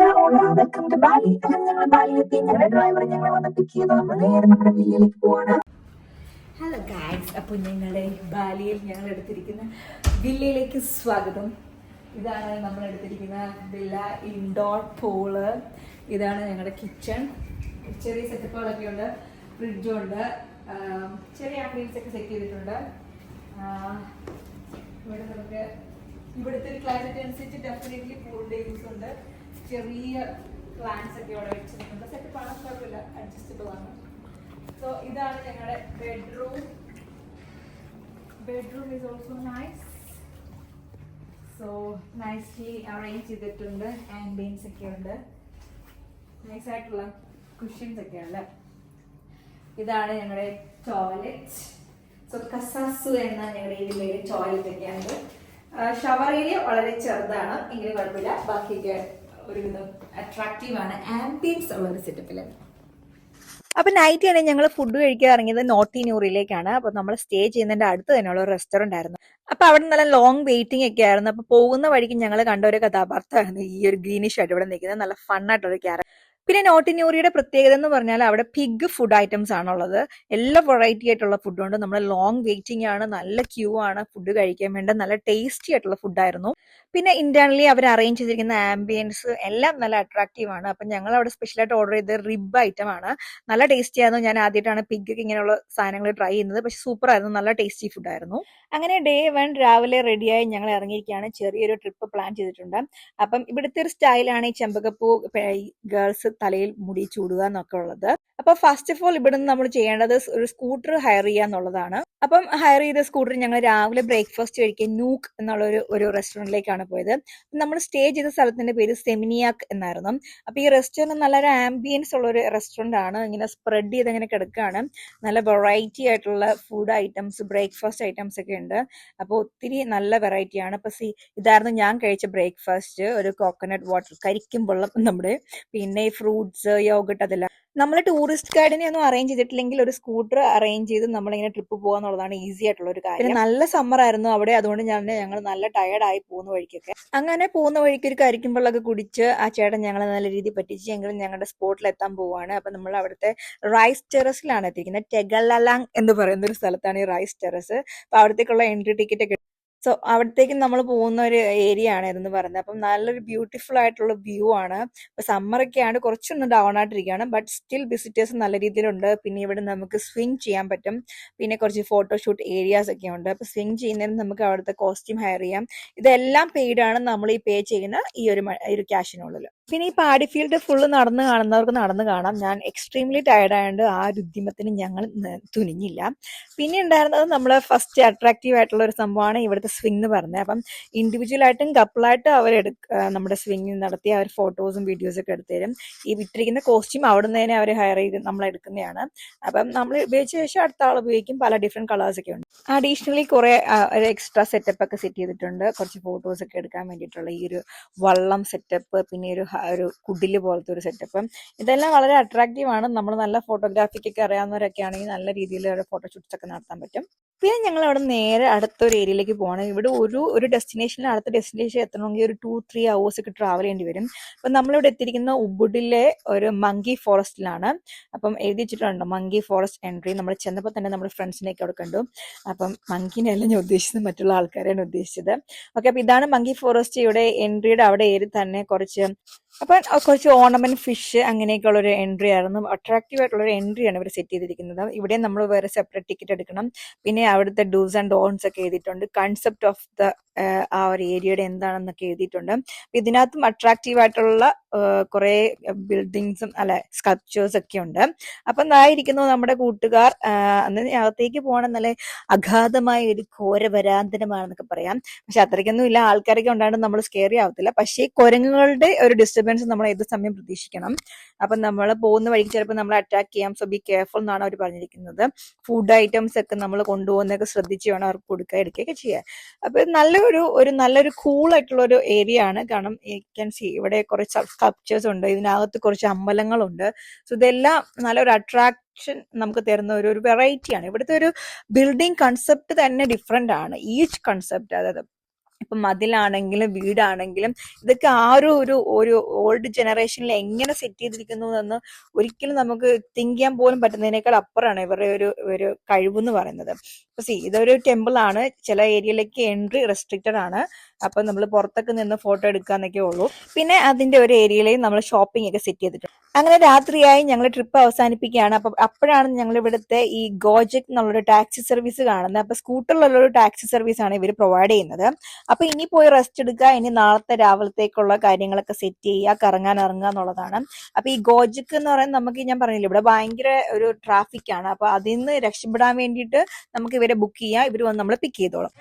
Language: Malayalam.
hola, welcome to Bali. ഞങ്ങൾ ബാലി എത്തി. ഞങ്ങളുടെ ഡ്രൈവർ ഞങ്ങളെ വന്ന് പിക്ക് ചെയ്തു. നമ്മൾ നേരെ നമ്മുടെ വില്ലയിലേക്ക് പോവാണ്. ഹലോ ഗൈസ്, അപ്പോൾ ഞങ്ങളുടെ ബാലിയിൽ ഞങ്ങൾ എടുത്തിരിക്കുന്ന വില്ലയിലേക്ക് സ്വാഗതം. ഇതാണ് നമ്മൾ എടുത്തിരിക്കുന്ന വില്ല, ഇൻഡോർ പൂള്. ഇതാണ് ഞങ്ങളുടെ കിച്ചൺ. ചെറിയ സെറ്റപ്പുകളൊക്കെ ഉണ്ട്, ഫ്രിഡ്ജുണ്ട്, ചെറിയ ആംബിയൻസ് ഒക്കെ സെറ്റ് ചെയ്തിട്ടുണ്ട്. ഇവിടെ നമുക്ക് ഇവിടുത്തെ ഒരു ക്ലൈമറ്റ് അനുസരിച്ച് ഡെഫിനറ്റ്ലി പൂളിൻ്റെ യൂസ് ഉണ്ട്. ചെറിയ പ്ലാന്റ്സ് ഒക്കെ ഇവിടെ വെച്ചിട്ടുണ്ട്. സെറ്റപ്പ് ആണ്, കുഴപ്പമില്ല, അഡ്ജസ്റ്റബിൾ ആണ്. സോ ഇതാണ് ഞങ്ങളുടെ bedroom. Bedroom is also nice. So nicely arrange ചെയ്തിട്ടുണ്ട്. ആംബിയൻസ് ഒക്കെ ഉണ്ട്, നൈസ് ആയിട്ടുള്ള കുഷ്യൻസ് ഒക്കെ ഉണ്ട്. ഇതാണ് ഞങ്ങളുടെ ടോയ്ലറ്റ്. സോ കസാസു എന്ന ഞങ്ങളുടെ ഈ വില്ലയിൽ ടോയ്ലറ്റ് ഒക്കെ ഉണ്ട്. ഷവർ ഏരിയ വളരെ ചെറുതാണ്, എങ്കിലും കുഴപ്പമില്ല. ബാക്കിയൊക്കെ ഒരുവിധം അട്രാക്റ്റീവ് ആണ്, ആംബിയൻസ് ഉള്ള ഒരു സെറ്റപ്പിലാണ്. അപ്പൊ നൈറ്റ് ആണ് ഞങ്ങൾ ഫുഡ് കഴിക്കാൻ ഇറങ്ങിയത് നോട്ടി ന്യൂറിലേക്കാണ്. അപ്പൊ നമ്മൾ സ്റ്റേ ചെയ്യുന്നതിന്റെ അടുത്ത് തന്നെയുള്ള ഒരു റെസ്റ്റോറന്റ് ആയിരുന്നു. അപ്പൊ അവിടെ നല്ല ലോങ് വെയിറ്റിംഗ് ഒക്കെ ആയിരുന്നു. അപ്പൊ പോകുന്ന വഴിക്ക് ഞങ്ങൾ കണ്ട ഒരു കഥാപാത്രമായിരുന്നു ഈ ഒരു ഗ്രീനിഷ് ആയിട്ട് ഇവിടെ നിൽക്കുന്നത്. നല്ല ഫണ്ണായിട്ടൊരു ക്യാരക്ടർ. പിന്നെ നോട്ടി ന്യൂറിയുടെ പ്രത്യേകത എന്ന് പറഞ്ഞാൽ അവിടെ പിഗ് ഫുഡ് ഐറ്റംസ് ആണുള്ളത്. എല്ലാ വെറൈറ്റി ആയിട്ടുള്ള ഫുഡുണ്ട്. നമ്മൾ ലോങ് വെയിറ്റിംഗ് ആണ്, നല്ല ക്യൂ ആണ് ഫുഡ് കഴിക്കാൻ വേണ്ട. നല്ല ടേസ്റ്റി ആയിട്ടുള്ള ഫുഡായിരുന്നു. പിന്നെ ഇന്റേണലി അവർ അറേഞ്ച് ചെയ്തിരിക്കുന്ന ആംബിയൻസ് എല്ലാം നല്ല അട്രാക്റ്റീവ് ആണ്. അപ്പം ഞങ്ങൾ അവിടെ സ്പെഷ്യലായിട്ട് ഓർഡർ ചെയ്ത റിബ് ഐറ്റം ആണ്. നല്ല ടേസ്റ്റി ആയിരുന്നു. ഞാൻ ആദ്യമായിട്ടാണ് പിഗ് ഇങ്ങനെയുള്ള സാധനങ്ങൾ ട്രൈ ചെയ്യുന്നത്. പക്ഷെ സൂപ്പർ ആയിരുന്നു, നല്ല ടേസ്റ്റി ഫുഡായിരുന്നു. അങ്ങനെ ഡേ 1 രാവിലെ റെഡിയായി ഞങ്ങൾ ഇറങ്ങിയിരിക്കുകയാണ്. ചെറിയൊരു ട്രിപ്പ് പ്ലാൻ ചെയ്തിട്ടുണ്ട്. അപ്പം ഇവിടുത്തെ ഒരു സ്റ്റൈലാണ് ഈ ചെമ്പകപ്പൂ ഗേൾസ് തലയിൽ മുടി ചൂടുക എന്നൊക്കെ ഉള്ളത്. അപ്പൊ ഫസ്റ്റ് ഓഫ് ഓൾ ഇവിടുന്ന് നമ്മൾ ചെയ്യേണ്ടത് ഒരു സ്കൂട്ടർ ഹയർ ചെയ്യുക എന്നുള്ളതാണ്. അപ്പം ഹയർ ചെയ്ത സ്കൂട്ടർ ഞങ്ങൾ രാവിലെ ബ്രേക്ക്ഫാസ്റ്റ് കഴിക്കാൻ നൂക്ക് എന്നുള്ള ഒരു റെസ്റ്റോറന്റിലേക്കാണ് പോയത്. നമ്മൾ സ്റ്റേ ചെയ്ത സ്ഥലത്തിന്റെ പേര് സെമിനിയാക്ക് എന്നായിരുന്നു. അപ്പൊ ഈ റെസ്റ്റോറന്റ് നല്ലൊരു ആംബിയൻസ് ഉള്ള ഒരു റെസ്റ്റോറന്റ് ആണ്. ഇങ്ങനെ സ്പ്രെഡ് ചെയ്ത് ഇങ്ങനെ കിടക്കുകയാണ്. നല്ല വെറൈറ്റി ആയിട്ടുള്ള ഫുഡ് ഐറ്റംസ്, ബ്രേക്ക്ഫാസ്റ്റ് ഐറ്റംസ് ഒക്കെ ഉണ്ട്. അപ്പോൾ ഒത്തിരി നല്ല വെറൈറ്റി ആണ്. അപ്പൊ ഇതായിരുന്നു ഞാൻ കഴിച്ച ബ്രേക്ക്ഫാസ്റ്റ്. ഒരു കോക്കനട്ട് വാട്ടർ, കരിക്കും വെള്ളം നമ്മുടെ, പിന്നെ ഫ്രൂട്ട്സ്, യോഗട്ട്, അതെല്ലാം. നമ്മൾ ടൂറിസ്റ്റ് ഗൈഡിനെ ഒന്നും അറേഞ്ച് ചെയ്തിട്ടില്ലെങ്കിൽ ഒരു സ്കൂട്ടർ അറേഞ്ച് ചെയ്ത് നമ്മളിങ്ങനെ ട്രിപ്പ് പോകാന്നുള്ളതാണ് ഈസി ആയിട്ടുള്ള ഒരു കാര്യം. പിന്നെ നല്ല സമ്മർ ആയിരുന്നു അവിടെ, അതുകൊണ്ട് ഞങ്ങൾ നല്ല ടയർഡ് ആയി പോകുന്ന വഴിക്കൊക്കെ. അങ്ങനെ പോകുന്ന വഴിക്ക് ഒരു കരിക്കും വെള്ളമൊക്കെ കുടിച്ച് ആ ചേട്ടൻ ഞങ്ങളെ നല്ല രീതിയിൽ പറ്റിച്ച് എങ്കിലും ഞങ്ങളുടെ സ്പോട്ടിൽ എത്താൻ പോവാണ്. അപ്പൊ നമ്മൾ അവിടുത്തെ റൈസ് ടെറസിലാണ് എത്തിക്കുന്നത്. ടെഗലലാങ് എന്ന് പറയുന്ന ഒരു സ്ഥലത്താണ് ഈ റൈസ് ടെറസ്. അപ്പൊ അവിടത്തേക്കുള്ള എൻട്രി ടിക്കറ്റ് ഒക്കെ. സോ അവിടത്തേക്ക് നമ്മൾ പോകുന്ന ഒരു ഏരിയ ആണ് ഇതെന്ന് പറയുന്നത്. അപ്പം നല്ലൊരു ബ്യൂട്ടിഫുൾ ആയിട്ടുള്ള വ്യൂ ആണ്. ഇപ്പൊ സമ്മറൊക്കെയാണ്, കുറച്ചൊന്ന് ഡൗൺ ആയിട്ടിരിക്കുകയാണ്. ബട്ട് സ്റ്റിൽ വിസിറ്റേഴ്സ് നല്ല രീതിയിലുണ്ട്. പിന്നെ ഇവിടെ നമുക്ക് സ്വിങ് ചെയ്യാൻ പറ്റും. പിന്നെ കുറച്ച് ഫോട്ടോഷൂട്ട് ഏരിയാസ് ഒക്കെ ഉണ്ട്. അപ്പൊ സ്വിങ് ചെയ്യുന്നതിന് നമുക്ക് അവിടുത്തെ കോസ്റ്റ്യൂം ഹയർ ചെയ്യാം. ഇതെല്ലാം പെയ്ഡ് ആണ്, നമ്മൾ ഈ പേ ചെയ്യുന്ന ഈ ഒരു ക്യാഷിനുള്ളിൽ. പിന്നെ ഈ പാടി ഫീൽഡ് ഫുള്ള് നടന്ന് കാണുന്നവർക്ക് നടന്ന് കാണാം. ഞാൻ എക്സ്ട്രീംലി ടയർഡ് ആയതുകൊണ്ട് ആ ഒരു ഉദ്യമത്തിന് ഞങ്ങൾ തുനിഞ്ഞില്ല. പിന്നെ ഉണ്ടായിരുന്നത് നമ്മൾ ഫസ്റ്റ് അട്രാക്റ്റീവ് ആയിട്ടുള്ള ഒരു സംഭവമാണ് ഇവിടുത്തെ സ്വിങ് എന്ന് പറഞ്ഞത്. അപ്പം ഇൻഡിവിജ്വൽ ആയിട്ടും കപ്പിളായിട്ടും അവർ നമ്മുടെ സ്വിങ് നടത്തി അവർ ഫോട്ടോസും വീഡിയോസും ഒക്കെ എടുത്തു തരും. ഈ വിട്ടിരിക്കുന്ന കോസ്റ്റ്യൂം അവിടെ നിന്ന് തന്നെ അവർ ഹയർ ചെയ്ത് നമ്മൾ എടുക്കുന്നതാണ്. അപ്പം നമ്മൾ ഉപയോഗിച്ച ശേഷം അടുത്ത ആൾ ഉപയോഗിക്കും. പല ഡിഫറെന്റ് കളേഴ്സ് ഒക്കെ ഉണ്ട്. അഡീഷണലി കുറെ ഒരു എക്സ്ട്രാ സെറ്റപ്പ് ഒക്കെ സെറ്റ് ചെയ്തിട്ടുണ്ട്. കുറച്ച് ഫോട്ടോസ് ഒക്കെ എടുക്കാൻ വേണ്ടിയിട്ടുള്ള ഈ ഒരു വള്ളം സെറ്റപ്പ്, പിന്നെ ഒരു കുടില് പോലത്തെ ഒരു സെറ്റപ്പ്, ഇതെല്ലാം വളരെ അട്രാക്റ്റീവ് ആണ്. നമ്മൾ നല്ല ഫോട്ടോഗ്രാഫിക്കൊക്കെ അറിയാവുന്നവരൊക്കെ ആണെങ്കിൽ നല്ല രീതിയിൽ ഫോട്ടോഷൂട്ട്സ് ഒക്കെ നടത്താൻ പറ്റും. പിന്നെ ഞങ്ങൾ അവിടെ നേരെ അടുത്തൊരു ഏരിയയിലേക്ക് പോകണം. ഇവിടെ ഒരു ഡെസ്റ്റിനേഷനിൽ അടുത്ത ഡെസ്റ്റിനേഷൻ എത്തണമെങ്കിൽ ഒരു 2-3 hours ഒക്കെ ട്രാവൽ ചെയ്യേണ്ടി വരും. അപ്പം നമ്മളിവിടെ എത്തിയിരിക്കുന്ന ഉബുഡിലെ ഒരു മങ്കി ഫോറസ്റ്റിലാണ്. അപ്പം എഴുതി വെച്ചിട്ടുണ്ട് മങ്കി ഫോറസ്റ്റ് എൻട്രി. നമ്മൾ ചെന്നപ്പോൾ തന്നെ നമ്മുടെ ഫ്രണ്ട്സിനെയൊക്കെ അവിടെ കണ്ടു. അപ്പം മങ്കിനെയല്ല ഞാൻ ഉദ്ദേശിച്ചത്, മറ്റുള്ള ആൾക്കാരെയാണ് ഉദ്ദേശിച്ചത്. ഓക്കെ, അപ്പം ഇതാണ് മങ്കി ഫോറസ്റ്റ്. ഇവിടെ എൻട്രിയുടെ അവിടെ ഏരി തന്നെ കുറച്ച് ഓർണമെന്റ് ഫിഷ് അങ്ങനെയൊക്കെയുള്ള ഒരു എൻട്രി ആയിരുന്നു. അട്രാക്റ്റീവ് ആയിട്ടുള്ള ഒരു എൻട്രിയാണ് ഇവർ സെറ്റ് ചെയ്തിരിക്കുന്നത്. ഇവിടെ നമ്മൾ വേറെ സെപ്പറേറ്റ് ടിക്കറ്റ് എടുക്കണം. പിന്നെ അവിടുത്തെ ഡൂസ് ആൻഡ് ഡോൺസ് ഒക്കെ എഴുതിയിട്ടുണ്ട്. കൺസെപ്റ്റ് ഓഫ് ആ ഒരു ഏരിയയുടെ എന്താണെന്നൊക്കെ എഴുതിയിട്ടുണ്ട്. ഇതിനകത്തും അട്രാക്റ്റീവ് ആയിട്ടുള്ള കുറെ ബിൽഡിങ്സും സ്കൾപ്ചേഴ്സ് ഒക്കെ ഉണ്ട്. അപ്പം ഇതായിരിക്കുന്നു നമ്മുടെ കൂട്ടുകാർ. അകത്തേക്ക് പോകണം, നല്ല അഗാധമായ ഒരു ഘോര വരാന്തരമാണെന്നൊക്കെ പറയാം. പക്ഷെ അത്രയ്ക്കൊന്നും ഇല്ല, ആൾക്കാരൊക്കെ ഉണ്ടായിട്ട് നമ്മൾ സ്കെയറി ആവത്തില്ല. പക്ഷേ കുരങ്ങുകളുടെ ഒരു ഡിസ്റ്റർബൻസ് നമ്മൾ ഏത് സമയം പ്രതീക്ഷിക്കണം. അപ്പം നമ്മൾ പോകുന്ന വഴിക്ക് ചിലപ്പോൾ നമ്മൾ അറ്റാക്ക് ചെയ്യാം. സോ ബി കെയർഫുൾ എന്നാണ് അവർ പറഞ്ഞിരിക്കുന്നത്. ഫുഡ് ഐറ്റംസ് ഒക്കെ നമ്മൾ കൊണ്ടുപോകുന്നതൊക്കെ ശ്രദ്ധിച്ച് വേണം അവർക്ക് കൊടുക്കുക, എടുക്കുകയൊക്കെ ചെയ്യാം. അപ്പൊ നല്ലൊരു കൂൾ ആയിട്ടുള്ള ഒരു ഏരിയ ആണ്. കാരണം ക്യാൻ സി ഇവിടെ കുറച്ച് സ്കൾപ്ചേഴ്സ് ഉണ്ട്, ഇതിനകത്ത് കുറച്ച് അമ്പലങ്ങളുണ്ട്. സോ ഇതെല്ലാം നല്ലൊരു അട്രാക്ഷൻ നമുക്ക് തരുന്ന ഒരു വെറൈറ്റിയാണ്. ഇവിടുത്തെ ഒരു ബിൽഡിംഗ് കൺസെപ്റ്റ് തന്നെ ഡിഫറെന്റ് ആണ്. ഈച്ച് കൺസെപ്റ്റ്, അതായത് ഇപ്പം മതിലാണെങ്കിലും വീടാണെങ്കിലും ഇതൊക്കെ ആ ഒരു ഓൾഡ് ജനറേഷനിൽ എങ്ങനെ സെറ്റ് ചെയ്തിരിക്കുന്നു എന്ന് ഒരിക്കലും നമുക്ക് തിങ്ക് ചെയ്യാൻ പോലും പറ്റുന്നതിനേക്കാൾ അപ്പുറമാണ് ഇവരുടെ ഒരു കഴിവെന്ന് പറയുന്നത്. അപ്പൊ ഇതൊരു ടെമ്പിൾ ആണ്. ചില ഏരിയയിലേക്ക് എൻട്രി റെസ്ട്രിക്റ്റഡ് ആണ്. അപ്പൊ നമ്മൾ പുറത്തൊക്കെ നിന്ന് ഫോട്ടോ എടുക്കാന്നൊക്കെ ഉള്ളൂ. പിന്നെ അതിന്റെ ഒരു ഏരിയയിൽ നമ്മൾ ഷോപ്പിംഗ് ഒക്കെ സെറ്റ് ചെയ്തിട്ടുണ്ട്. അങ്ങനെ രാത്രിയായി ഞങ്ങൾ ട്രിപ്പ് അവസാനിപ്പിക്കുകയാണ്. അപ്പൊ അപ്പോഴാണ് ഞങ്ങൾ ഇവിടുത്തെ ഈ ഗോജക് എന്നുള്ളൊരു ടാക്സി സർവീസ് കാണുന്നത്. അപ്പൊ സ്കൂട്ടറിലുള്ളൊരു ടാക്സി സർവീസ് ആണ് ഇവർ പ്രൊവൈഡ് ചെയ്യുന്നത്. അപ്പൊ ഇനി പോയി റെസ്റ്റ് എടുക്കുക, ഇനി നാളത്തെ രാവിലത്തേക്കുള്ള കാര്യങ്ങളൊക്കെ സെറ്റ് ചെയ്യുക, കറങ്ങാൻ ഇറങ്ങുക എന്നുള്ളതാണ്. അപ്പൊ ഈ ഗോജക് എന്ന് പറയുന്നത് നമുക്ക് ഞാൻ പറഞ്ഞില്ല, ഇവിടെ ഭയങ്കര ഒരു ട്രാഫിക് ആണ്. അപ്പൊ അതിൽ നിന്ന് രക്ഷപ്പെടാൻ വേണ്ടിയിട്ട് നമുക്ക് ഇവരെ ബുക്ക് ചെയ്യാം, ഇവർ വന്ന് നമ്മളെ പിക്ക് ചെയ്തോളും.